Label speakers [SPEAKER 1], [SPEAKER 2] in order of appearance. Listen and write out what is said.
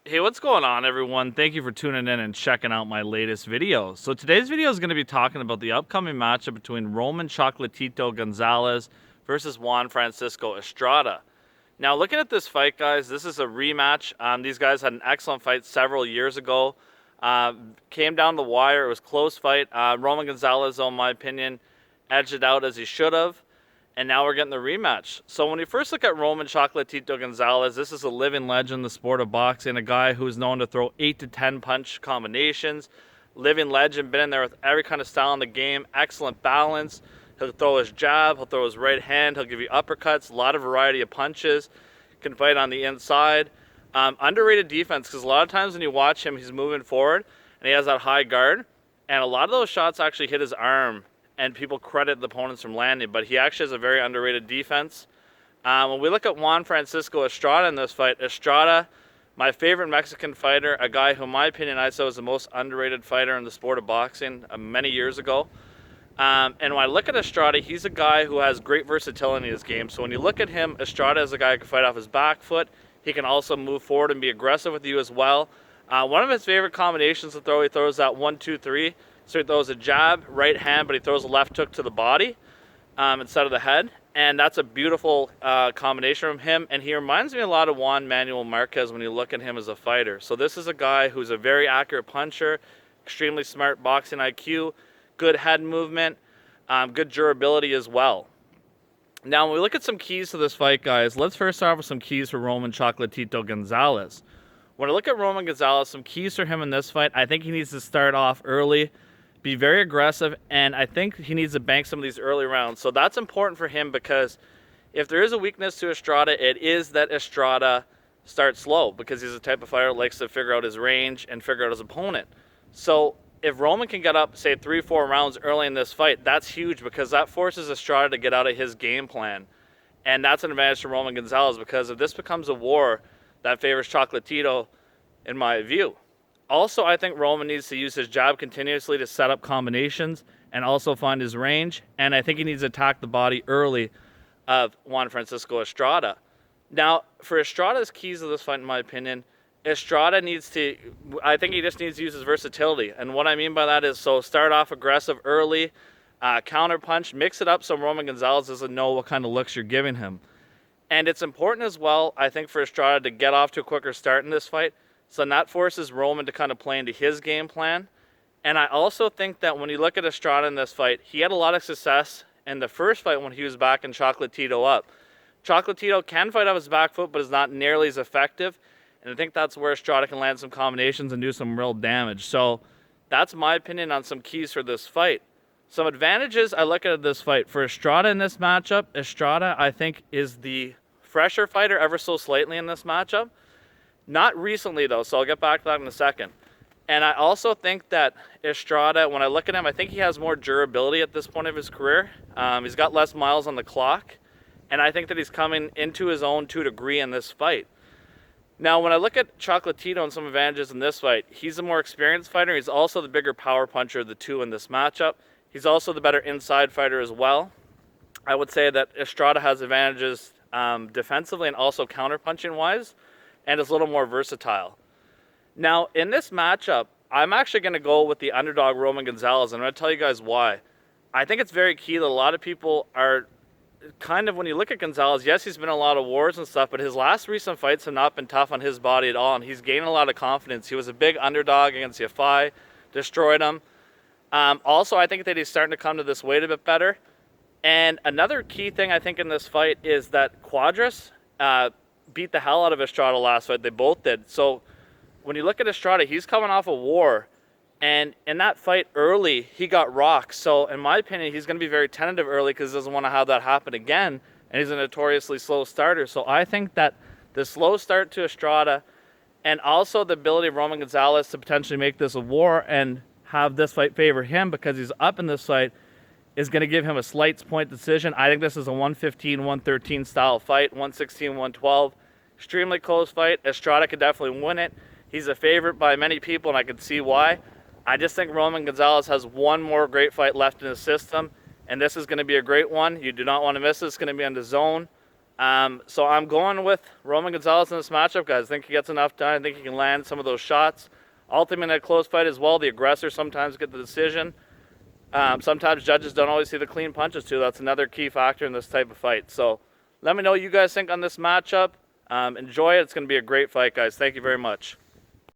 [SPEAKER 1] Hey, what's going on, everyone? Thank you for tuning in and checking out my latest video. So today's video is going to be talking about the upcoming matchup between Roman Chocolatito Gonzalez versus Juan Francisco Estrada. Now, looking at this fight, guys, this is a rematch. These guys had an excellent fight several years ago. Came down the wire. It was a close fight. Roman Gonzalez, in my opinion, edged it out as he should have. And now we're getting the rematch. So when you first look at Roman Chocolatito Gonzalez, this is a living legend in the sport of boxing, a guy who's known to throw 8 to 10 punch combinations. Living legend, been in there with every kind of style in the game, excellent balance. He'll throw his jab, he'll throw his right hand, he'll give you uppercuts, a lot of variety of punches, can fight on the inside. Underrated defense, because a lot of times when you watch him, he's moving forward, and he has that high guard, and a lot of those shots actually hit his arm, and people credit the opponents from landing, but he actually has a very underrated defense. When we look at Juan Francisco Estrada in this fight, Estrada, my favorite Mexican fighter, a guy who, in my opinion, I saw was the most underrated fighter in the sport of boxing many years ago. And when I look at Estrada, he's a guy who has great versatility in his game. So when you look at him, Estrada is a guy who can fight off his back foot. He can also move forward and be aggressive with you as well. One of his favorite combinations to throw, he throws that 1-2-3. So he throws a jab, right hand, but he throws a left hook to the body instead of the head. And that's a beautiful combination from him. And he reminds me a lot of Juan Manuel Marquez when you look at him as a fighter. So this is a guy who's a very accurate puncher, extremely smart boxing IQ, good head movement, good durability as well. Now, when we look at some keys to this fight, guys, let's first start with some keys for Roman Chocolatito Gonzalez. When I look at Roman Gonzalez, some keys for him in this fight, I think he needs to start off early, be very aggressive, and I think he needs to bank some of these early rounds. So that's important for him, because if there is a weakness to Estrada, it is that Estrada starts slow, because he's the type of fighter that likes to figure out his range and figure out his opponent. So if Roman can get up, say, 3-4 rounds early in this fight, that's huge, because that forces Estrada to get out of his game plan. And that's an advantage to Roman Gonzalez, because if this becomes a war that favors Chocolatito, in my view. Also, I think Roman needs to use his jab continuously to set up combinations and also find his range. And I think he needs to attack the body early of Juan Francisco Estrada. Now, for Estrada's keys to this fight, in my opinion, Estrada needs to, I think he just needs to use his versatility. And what I mean by that is, so start off aggressive early, counter punch, mix it up so Roman Gonzalez doesn't know what kind of looks you're giving him. And it's important as well, I think, for Estrada to get off to a quicker start in this fight. So that forces Roman to kind of play into his game plan. And I also think that when you look at Estrada in this fight, he had a lot of success in the first fight when he was backing Chocolatito up. Chocolatito can fight off his back foot, but is not nearly as effective. And I think that's where Estrada can land some combinations and do some real damage. So that's my opinion on some keys for this fight. Some advantages I look at this fight. For Estrada in this matchup, Estrada, I think, is the fresher fighter ever so slightly in this matchup. Not recently, though, so I'll get back to that in a second. And I also think that Estrada, when I look at him, I think he has more durability at this point of his career. He's got less miles on the clock. And I think that he's coming into his own to a degree in this fight. Now, when I look at Chocolatito and some advantages in this fight, he's a more experienced fighter. He's also the bigger power puncher of the two in this matchup. He's also the better inside fighter as well. I would say that Estrada has advantages defensively and also counter-punching-wise, and is a little more versatile. Now, in this matchup, I'm actually going to go with the underdog Roman Gonzalez, and I'm going to tell you guys why. I think it's very key that a lot of people are kind of, when you look at Gonzalez, yes, he's been in a lot of wars and stuff, but his last recent fights have not been tough on his body at all, and he's gaining a lot of confidence. He was a big underdog against Yafai, destroyed him. Also, I think that he's starting to come to this weight a bit better. And another key thing I think in this fight is that Cuadras beat the hell out of Estrada last fight. They both did. So when you look at Estrada, he's coming off a war. And in that fight early, he got rocked. So in my opinion, he's going to be very tentative early because he doesn't want to have that happen again. And he's a notoriously slow starter. So I think that the slow start to Estrada and also the ability of Roman Gonzalez to potentially make this a war and have this fight favor him because he's up in this fight is going to give him a slight point decision. I think this is a 115-113 style fight, 116-112. Extremely close fight. Estrada could definitely win it. He's a favorite by many people, and I can see why. I just think Roman Gonzalez has one more great fight left in his system, and this is going to be a great one. You do not want to miss it. It's going to be on the zone. So I'm going with Roman Gonzalez in this matchup, guys. I think he gets enough done. I think he can land some of those shots. Ultimately, in a close fight as well, the aggressor sometimes get the decision. Sometimes judges don't always see the clean punches too. That's another key factor in this type of fight. So let me know what you guys think on this matchup. Enjoy it. It's going to be a great fight, guys. Thank you very much.